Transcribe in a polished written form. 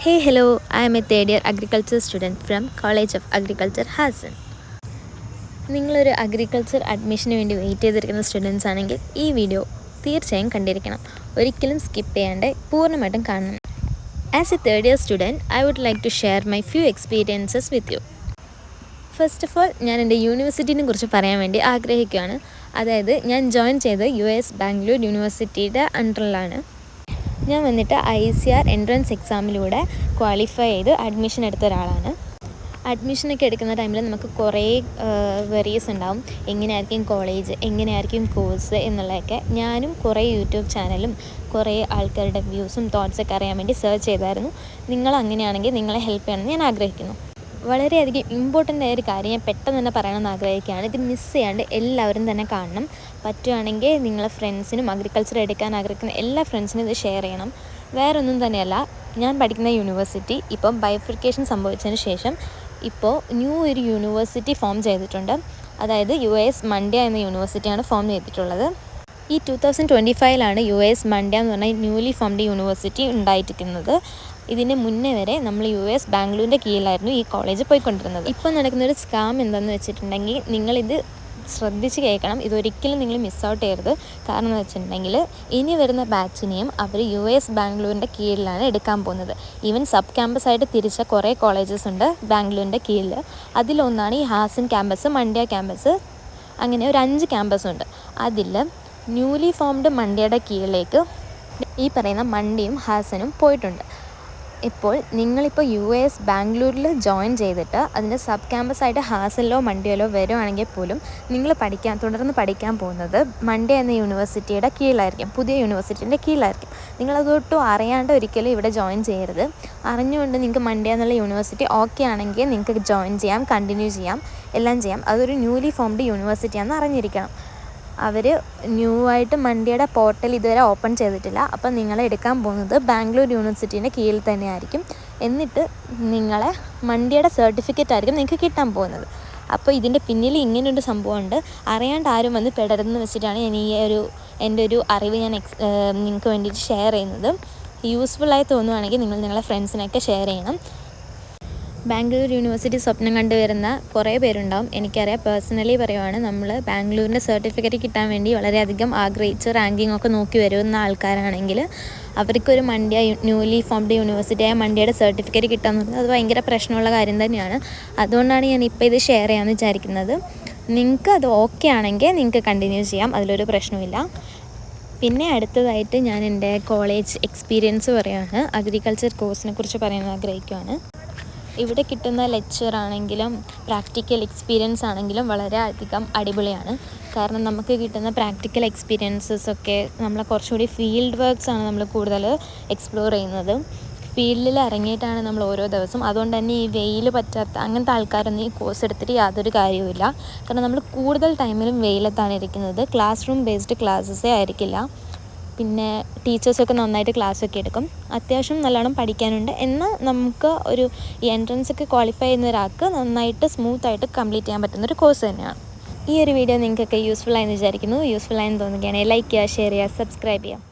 Hey, hello, I am a third year agriculture student from College of Agriculture, Hassan. നിങ്ങളൊരു agriculture അഡ്മിഷന് വേണ്ടി wait ചെയ്തിരിക്കുന്ന students ആണെങ്കിൽ ഈ വീഡിയോ തീർച്ചയായും കണ്ടിരിക്കണം. ഒരിക്കലും സ്കിപ്പ് ചെയ്യാണ്ട് പൂർണ്ണമായിട്ടും കാണണം. As a third year student, I would like to share my few experiences with you. First of all, ഞാൻ എൻ്റെ യൂണിവേഴ്സിറ്റീനെ കുറിച്ച് പറയാൻ വേണ്ടി ആഗ്രഹിക്കുകയാണ്. അതായത് ഞാൻ ജോയിൻ ചെയ്തത് US ബാംഗ്ലൂർ യൂണിവേഴ്സിറ്റിയുടെ അണ്ടറിലാണ്. ഞാൻ വന്നിട്ട് ICAR എൻട്രൻസ് എക്സാമിലൂടെ ക്വാളിഫൈ ചെയ്ത് അഡ്മിഷൻ എടുത്ത ഒരാളാണ്. അഡ്മിഷനൊക്കെ എടുക്കുന്ന ടൈമിൽ നമുക്ക് കുറേ വെറീസ് ഉണ്ടാവും. എങ്ങനെയായിരിക്കും കോളേജ്, എങ്ങനെയായിരിക്കും കോഴ്സ് എന്നുള്ളതൊക്കെ. ഞാനും കുറേ യൂട്യൂബ് ചാനലും കുറേ ആൾക്കാരുടെ വ്യൂസും തോട്ട്സൊക്കെ അറിയാൻ വേണ്ടി സെർച്ച് ചെയ്തായിരുന്നു. നിങ്ങൾ അങ്ങനെയാണെങ്കിൽ നിങ്ങളെ ഹെൽപ്പ് ചെയ്യണമെന്ന് ഞാൻ ആഗ്രഹിക്കുന്നു. വളരെയധികം ഇമ്പോർട്ടൻ്റ് ആയൊരു കാര്യം ഞാൻ പെട്ടെന്ന് തന്നെ പറയണമെന്ന് ആഗ്രഹിക്കുകയാണ്. ഇത് മിസ് ചെയ്യാണ്ട് എല്ലാവരും തന്നെ കാണണം. പറ്റുകയാണെങ്കിൽ നിങ്ങളെ ഫ്രണ്ട്സിനും അഗ്രികൾച്ചർ എടുക്കാൻ ആഗ്രഹിക്കുന്ന എല്ലാ ഫ്രണ്ട്സിനും ഇത് ഷെയർ ചെയ്യണം. വേറൊന്നും തന്നെയല്ല, ഞാൻ പഠിക്കുന്ന യൂണിവേഴ്സിറ്റി ഇപ്പം ബൈഫർക്കേഷൻ സംഭവിച്ചതിന് ശേഷം ഇപ്പോൾ ഒരു യൂണിവേഴ്സിറ്റി ഫോം ചെയ്തിട്ടുണ്ട്. അതായത് US മണ്ഡ്യ എന്ന യൂണിവേഴ്സിറ്റിയാണ് ഫോം ചെയ്തിട്ടുള്ളത്. ഈ 2025 US മണ്ഡ്യ എന്ന് പറഞ്ഞാൽ ന്യൂലി ഫോംഡ് യൂണിവേഴ്സിറ്റി ഉണ്ടായിരിക്കുന്നത്. ഇതിന് മുന്നേ വരെ നമ്മൾ US ബാംഗ്ലൂരിൻ്റെ കീഴിലായിരുന്നു ഈ കോളേജ് പോയിക്കൊണ്ടിരുന്നത്. ഇപ്പോൾ നടക്കുന്നൊരു സ്കാം എന്താണെന്ന് വെച്ചിട്ടുണ്ടെങ്കിൽ നിങ്ങളിത് ശ്രദ്ധിച്ച് കേൾക്കണം. ഇതൊരിക്കലും നിങ്ങൾ മിസ് ഔട്ട് ചെയ്യരുത്. കാരണം എന്ന് വെച്ചിട്ടുണ്ടെങ്കിൽ ഇനി വരുന്ന ബാച്ചിനെയും അവർ US ബാംഗ്ലൂരിൻ്റെ കീഴിലാണ് എടുക്കാൻ പോകുന്നത്. ഈവൻ സബ് ക്യാമ്പസായിട്ട് തിരിച്ച കുറേ കോളേജസ് ഉണ്ട് ബാംഗ്ലൂരിൻ്റെ കീഴിൽ. അതിലൊന്നാണ് ഈ ഹാസൻ ക്യാമ്പസ്, മണ്ഡ്യ ക്യാമ്പസ്, അങ്ങനെ ഒരു 5 ക്യാമ്പസ് ഉണ്ട്. അതിൽ ന്യൂലി ഫോംഡ് മണ്ഡ്യയുടെ കീഴിലേക്ക് ഈ പറയുന്ന മണ്ഡ്യയും ഹാസനും പോയിട്ടുണ്ട്. ഇപ്പോൾ നിങ്ങളിപ്പോൾ US ബാംഗ്ലൂരിൽ ജോയിൻ ചെയ്തിട്ട് അതിൻ്റെ സബ് ക്യാമ്പസായിട്ട് ഹാസനിലോ മണ്ഡ്യയിലോ വരുവാണെങ്കിൽ പോലും നിങ്ങൾ തുടർന്ന് പഠിക്കാൻ പോകുന്നത് മണ്ഡ്യ എന്ന യൂണിവേഴ്സിറ്റിയുടെ കീഴിലായിരിക്കും, പുതിയ യൂണിവേഴ്സിറ്റിൻ്റെ കീഴിലായിരിക്കും. നിങ്ങളതൊട്ടും അറിയാണ്ട് ഒരിക്കലും ഇവിടെ ജോയിൻ ചെയ്യരുത്. അറിഞ്ഞുകൊണ്ട് നിങ്ങൾക്ക് മണ്ഡ്യ എന്നുള്ള യൂണിവേഴ്സിറ്റി ഓക്കെ ആണെങ്കിൽ നിങ്ങൾക്ക് ജോയിൻ ചെയ്യാം, കണ്ടിന്യൂ ചെയ്യാം, എല്ലാം ചെയ്യാം. അതൊരു ന്യൂലി ഫോംഡ് യൂണിവേഴ്സിറ്റിയാണെന്ന് അറിഞ്ഞിരിക്കണം. അവർ ആയിട്ട് മണ്ഡ്യയുടെ പോർട്ടൽ ഇതുവരെ ഓപ്പൺ ചെയ്തിട്ടില്ല. അപ്പം നിങ്ങളെ എടുക്കാൻ പോകുന്നത് ബാംഗ്ലൂർ യൂണിവേഴ്സിറ്റീൻ്റെ കീഴിൽ തന്നെയായിരിക്കും. എന്നിട്ട് നിങ്ങളെ മണ്ഡ്യയുടെ സർട്ടിഫിക്കറ്റ് ആയിരിക്കും നിങ്ങൾക്ക് കിട്ടാൻ പോകുന്നത്. അപ്പോൾ ഇതിൻ്റെ പിന്നിൽ ഇങ്ങനൊരു സംഭവമുണ്ട്. അറിയാണ്ട് ആരും വന്ന് പെടരുതെന്ന് വെച്ചിട്ടാണ് ഞാൻ എൻ്റെ ഒരു അറിവ് ഞാൻ നിങ്ങൾക്ക് വേണ്ടിയിട്ട് ഷെയർ ചെയ്യുന്നത്. യൂസ്ഫുള്ളായി തോന്നുവാണെങ്കിൽ നിങ്ങൾ നിങ്ങളെ ഫ്രണ്ട്സിനൊക്കെ ഷെയർ ചെയ്യണം. ബാംഗ്ലൂർ യൂണിവേഴ്സിറ്റി സ്വപ്നം കണ്ടുവരുന്ന കുറേ പേരുണ്ടാവും. എനിക്കറിയാം, പേഴ്സണലി പറയുവാണ്, നമ്മൾ ബാംഗ്ലൂരിൻ്റെ സർട്ടിഫിക്കറ്റ് കിട്ടാൻ വേണ്ടി വളരെയധികം ആഗ്രഹിച്ച് റാങ്കിങ് ഒക്കെ നോക്കി വരുന്ന ആൾക്കാരാണെങ്കിൽ അവർക്കൊരു മണ്ഡ്യ ന്യൂലി ഫോംഡ് യൂണിവേഴ്സിറ്റിയായ മണ്ഡ്യയുടെ സർട്ടിഫിക്കറ്റ് കിട്ടാന്ന് പറഞ്ഞാൽ അത് ഭയങ്കര പ്രശ്നമുള്ള കാര്യം തന്നെയാണ്. അതുകൊണ്ടാണ് ഞാൻ ഇപ്പോൾ ഇത് ഷെയർ ചെയ്യാമെന്ന് വിചാരിക്കുന്നത്. നിങ്ങൾക്ക് അത് ഓക്കെ ആണെങ്കിൽ നിങ്ങൾക്ക് കണ്ടിന്യൂ ചെയ്യാം, അതിലൊരു പ്രശ്നമില്ല. പിന്നെ അടുത്തതായിട്ട് ഞാൻ എൻ്റെ കോളേജ് എക്സ്പീരിയൻസ് പറയുകയാണ്. അഗ്രികൾച്ചർ കോഴ്സിനെ കുറിച്ച് പറയാൻ ആഗ്രഹിക്കുകയാണ്. ഇവിടെ കിട്ടുന്ന ലെക്ചർ ആണെങ്കിലും പ്രാക്ടിക്കൽ എക്സ്പീരിയൻസ് ആണെങ്കിലും വളരെ അധികം അടിപൊളിയാണ്. കാരണം നമുക്ക് കിട്ടുന്ന പ്രാക്ടിക്കൽ എക്സ്പീരിയൻസസൊക്കെ നമ്മളെ കുറച്ചുകൂടി ഫീൽഡ് വർക്ക്സാണ് നമ്മൾ കൂടുതൽ എക്സ്പ്ലോർ ചെയ്യുന്നത്. ഫീൽഡിൽ ഇറങ്ങിയിട്ടാണ് നമ്മൾ ഓരോ ദിവസവും. അതുകൊണ്ട് തന്നെ ഈ വെയിൽ പറ്റാത്ത അങ്ങനത്തെ ആൾക്കാരൊന്നും ഈ കോഴ്സ് എടുത്തിട്ട് യാതൊരു കാര്യവുമില്ല. കാരണം നമ്മൾ കൂടുതൽ ടൈമിലും വെയിലത്താണ് ഇരിക്കുന്നത്. ക്ലാസ് റൂം ബേസ്ഡ് ക്ലാസ്സസേ ആയിരിക്കില്ല. പിന്നെ ടീച്ചേഴ്സൊക്കെ നന്നായിട്ട് ക്ലാസ്സൊക്കെ എടുക്കും. അത്യാവശ്യം നല്ലോണം പഠിക്കാനുണ്ട്. എന്നാൽ നമുക്ക് ഈ എൻട്രൻസൊക്കെ ക്വാളിഫൈ ചെയ്യുന്ന ഒരാൾക്ക് നന്നായിട്ട് സ്മൂത്തായിട്ട് കംപ്ലീറ്റ് ചെയ്യാൻ പറ്റുന്നൊരു കോഴ്സ് തന്നെയാണ്. ഈ ഒരു വീഡിയോ നിങ്ങൾക്കൊക്കെ യൂസ്ഫുള്ളായെന്ന് വിചാരിക്കുന്നു. യൂസ്ഫുള്ളായെന്ന് തോന്നുകയാണെങ്കിൽ ലൈക്ക് ചെയ്യുക, ഷെയർ ചെയ്യുക, സബ്സ്ക്രൈബ് ചെയ്യുക.